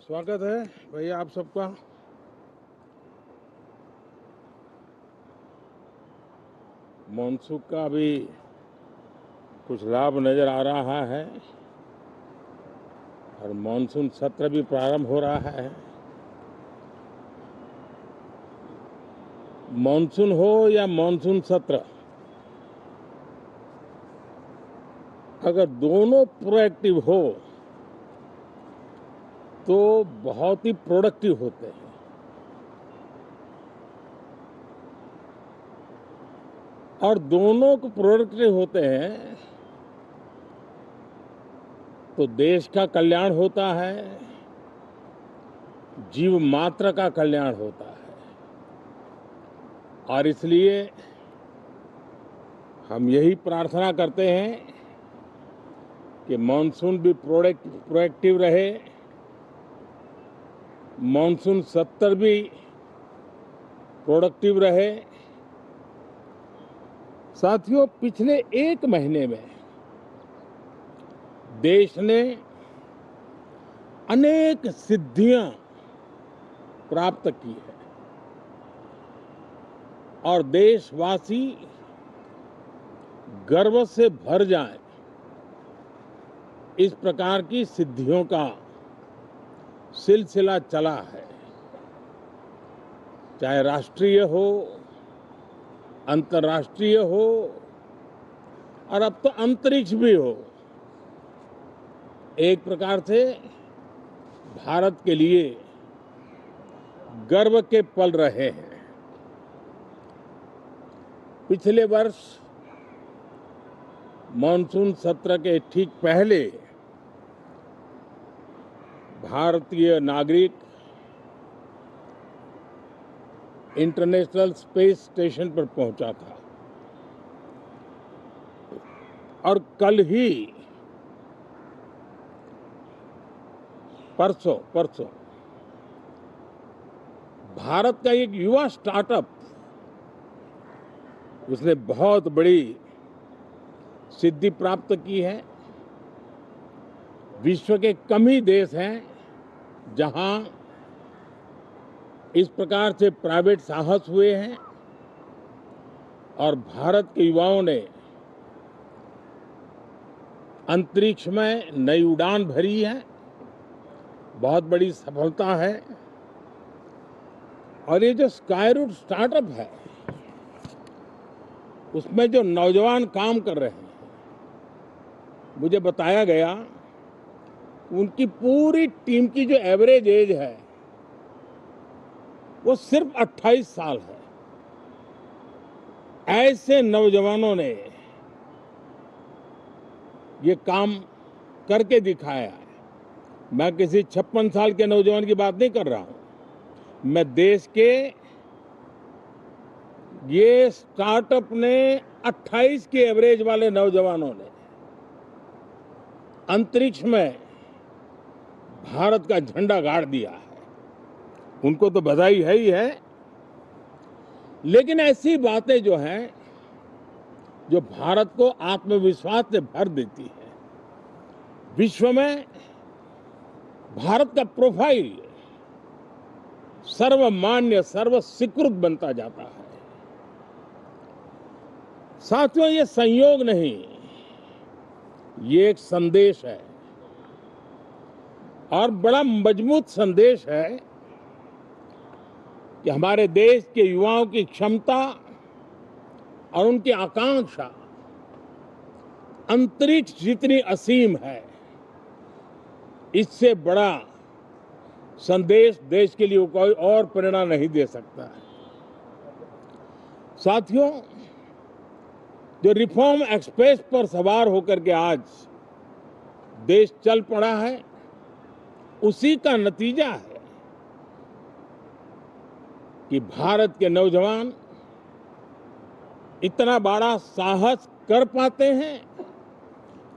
स्वागत है भैया आप सबका। मॉनसून का भी कुछ लाभ नजर आ रहा है और मॉनसून सत्र भी प्रारंभ हो रहा है। मॉनसून हो या मॉनसून सत्र, अगर दोनों प्रोएक्टिव हो तो बहुत ही प्रोडक्टिव होते हैं। और दोनों को प्रोडक्टिव होते हैं तो देश का कल्याण होता है, जीव मात्र का कल्याण होता है। और इसलिए हम यही प्रार्थना करते हैं कि मॉनसून भी प्रोएक्टिव रहे, मॉनसून सत्र भी प्रोडक्टिव रहे। साथियों, पिछले एक महीने में देश ने अनेक सिद्धियां प्राप्त की है और देशवासी गर्व से भर जाएं, इस प्रकार की सिद्धियों का सिलसिला चला है। चाहे राष्ट्रीय हो, अंतर्राष्ट्रीय हो और अब तो अंतरिक्ष भी हो। एक प्रकार से भारत के लिए गर्व के पल रहे हैं। पिछले वर्ष मॉनसून सत्र के ठीक पहले भारतीय नागरिक इंटरनेशनल स्पेस स्टेशन पर पहुंचा था और कल ही परसों भारत का एक युवा स्टार्टअप, उसने बहुत बड़ी सिद्धि प्राप्त की है। विश्व के कम ही देश हैं जहां इस प्रकार से प्राइवेट साहस हुए हैं और भारत के युवाओं ने अंतरिक्ष में नई उड़ान भरी है। बहुत बड़ी सफलता है। और ये जो स्काईरूट स्टार्टअप है, उसमें जो नौजवान काम कर रहे हैं, मुझे बताया गया उनकी पूरी टीम की जो एवरेज एज है वो सिर्फ 28 साल है। ऐसे नौजवानों ने ये काम करके दिखाया है। मैं किसी 56 साल के नौजवान की बात नहीं कर रहा हूं। मैं देश के ये स्टार्टअप ने 28 के एवरेज वाले नौजवानों ने अंतरिक्ष में भारत का झंडा गाड़ दिया है। उनको तो बधाई है ही है, लेकिन ऐसी बातें जो हैं जो भारत को आत्मविश्वास से भर देती है। विश्व में भारत का प्रोफाइल सर्वमान्य, सर्वस्वीकृत बनता जाता है। साथियों, ये संयोग नहीं, ये एक संदेश है और बड़ा मजबूत संदेश है कि हमारे देश के युवाओं की क्षमता और उनकी आकांक्षा अंतरिक्ष जितनी असीम है, इससे बड़ा संदेश देश के लिए कोई और प्रेरणा नहीं दे सकता है। साथियों, जो रिफॉर्म एक्सप्रेस पर सवार होकर के आज देश चल पड़ा है, उसी का नतीजा है कि भारत के नौजवान इतना बड़ा साहस कर पाते हैं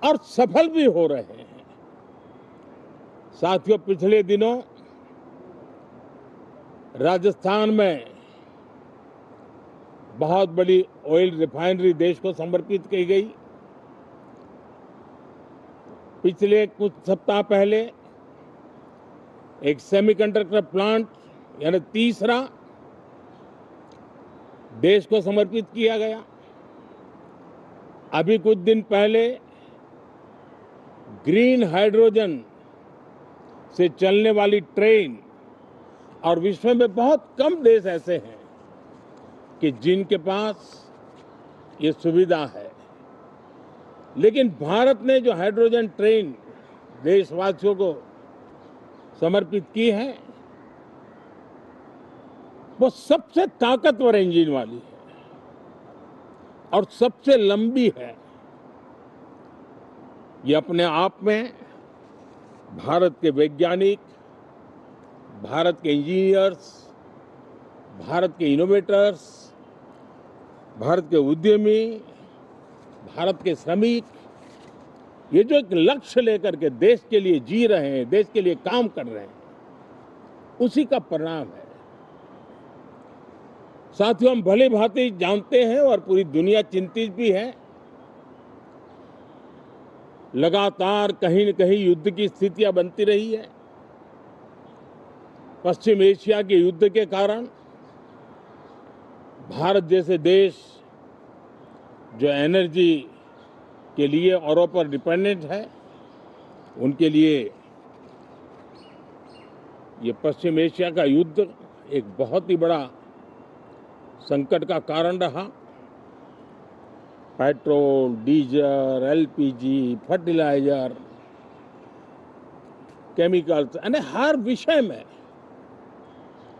और सफल भी हो रहे हैं। साथियों, पिछले दिनों राजस्थान में बहुत बड़ी ऑयल रिफाइनरी देश को समर्पित की गई। पिछले कुछ सप्ताह पहले एक सेमीकंडक्टर प्लांट यानी तीसरा देश को समर्पित किया गया। अभी कुछ दिन पहले ग्रीन हाइड्रोजन से चलने वाली ट्रेन, और विश्व में बहुत कम देश ऐसे हैं कि जिनके पास ये सुविधा है, लेकिन भारत ने जो हाइड्रोजन ट्रेन देशवासियों को समर्पित की है वो सबसे ताकतवर इंजन वाली है और सबसे लंबी है। ये अपने आप में भारत के वैज्ञानिक, भारत के इंजीनियर्स, भारत के इनोवेटर्स, भारत के उद्यमी, भारत के श्रमिक, ये जो एक लक्ष्य लेकर के देश के लिए जी रहे हैं, देश के लिए काम कर रहे हैं, उसी का परिणाम है। साथियों, हम भली भांति जानते हैं और पूरी दुनिया चिंतित भी है, लगातार कहीं न कहीं युद्ध की स्थितियां बनती रही है। पश्चिम एशिया के युद्ध के कारण भारत जैसे देश जो एनर्जी के लिए औरों पर डिपेंडेंट है, उनके लिए ये पश्चिम एशिया का युद्ध एक बहुत ही बड़ा संकट का कारण रहा। Petrol, diesel, LPG, fertiliser, chemicals, यानी हर विषय में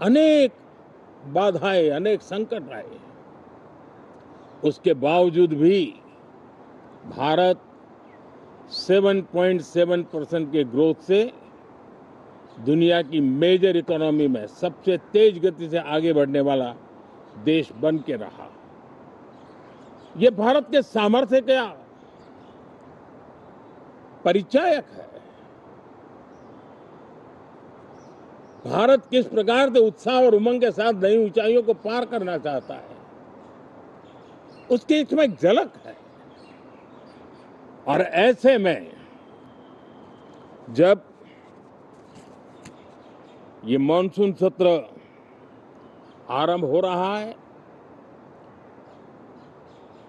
अनेक बाधाएं, अनेक संकट आए। उसके बावजूद भी भारत 7.7% के ग्रोथ से दुनिया की मेजर इकोनॉमी में सबसे तेज गति से आगे बढ़ने वाला देश बन के रहा। ये भारत के सामर्थ्य का परिचायक है। भारत किस प्रकार से उत्साह और उमंग के साथ नई ऊंचाइयों को पार करना चाहता है, उसकी इसमें एक झलक है। और ऐसे में जब ये मॉनसून सत्र आरंभ हो रहा है,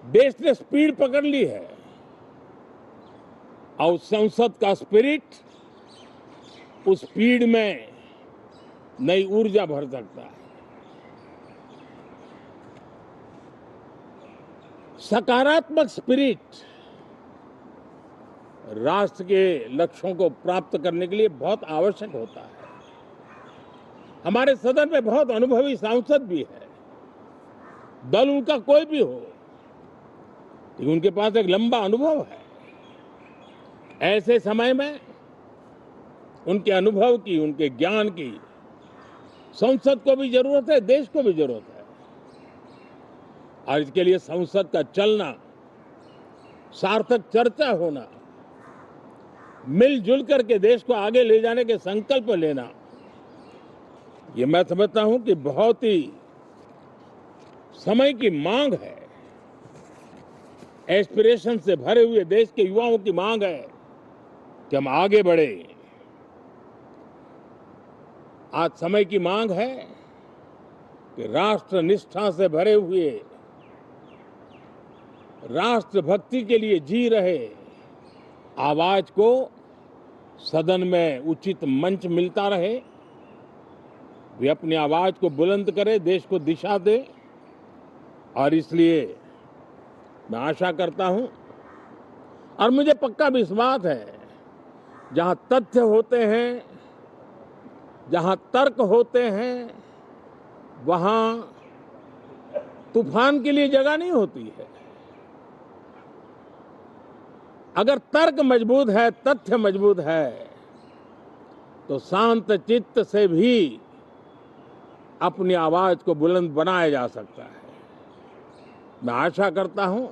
देश ने स्पीड पकड़ ली है और संसद का स्पिरिट उस स्पीड में नई ऊर्जा भर सकता है। सकारात्मक स्पिरिट राष्ट्र के लक्ष्यों को प्राप्त करने के लिए बहुत आवश्यक होता है। हमारे सदन में बहुत अनुभवी सांसद भी है, दल उनका कोई भी हो, लेकिन उनके पास एक लंबा अनुभव है। ऐसे समय में उनके अनुभव की, उनके ज्ञान की संसद को भी जरूरत है, देश को भी जरूरत है। और इसके लिए संसद का चलना, सार्थक चर्चा होना, मिलजुल करके देश को आगे ले जाने के संकल्प लेना, ये मैं समझता हूं कि बहुत ही समय की मांग है। एस्पिरेशन से भरे हुए देश के युवाओं की मांग है कि हम आगे बढ़े। आज समय की मांग है कि राष्ट्र निष्ठा से भरे हुए, राष्ट्र भक्ति के लिए जी रहे आवाज को सदन में उचित मंच मिलता रहे, वे अपनी आवाज को बुलंद करे, देश को दिशा दे। और इसलिए मैं आशा करता हूं और मुझे पक्का विश्वास है, जहां तथ्य होते हैं, जहां तर्क होते हैं, वहां तूफान के लिए जगह नहीं होती है। अगर तर्क मजबूत है, तथ्य मजबूत है, तो शांत चित्त से भी अपनी आवाज को बुलंद बनाया जा सकता है। मैं आशा करता हूं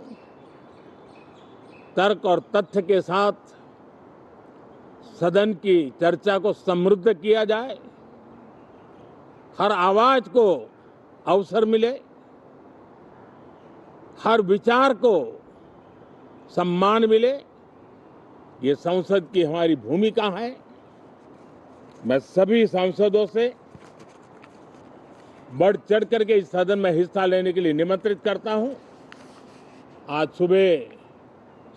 तर्क और तथ्य के साथ सदन की चर्चा को समृद्ध किया जाए, हर आवाज को अवसर मिले, हर विचार को सम्मान मिले। ये संसद की हमारी भूमिका है मैं सभी सांसदों से बढ़ चढ़ करके इस सदन में हिस्सा लेने के लिए निमंत्रित करता हूं। आज सुबह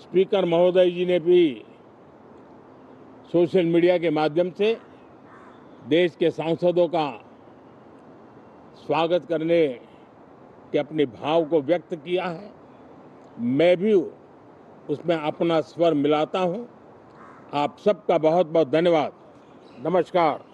स्पीकर महोदय जी ने भी सोशल मीडिया के माध्यम से देश के सांसदों का स्वागत करने के अपने भाव को व्यक्त किया है। मैं भी उसमें अपना स्वर मिलाता हूं। आप सबका बहुत बहुत धन्यवाद। नमस्कार।